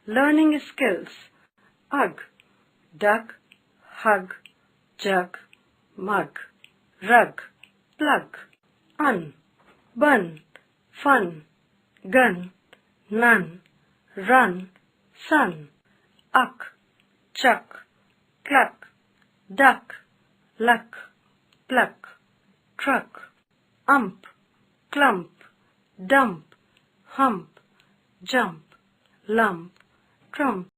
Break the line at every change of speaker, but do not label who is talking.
Learning skills. Ugh, duck, hug, jug, mug, rug, plug, bun, fun, gun, none, run, sun, uck, chuck, cluck, duck, luck, pluck, truck, ump, clump, dump, hump, jump, lump, trump.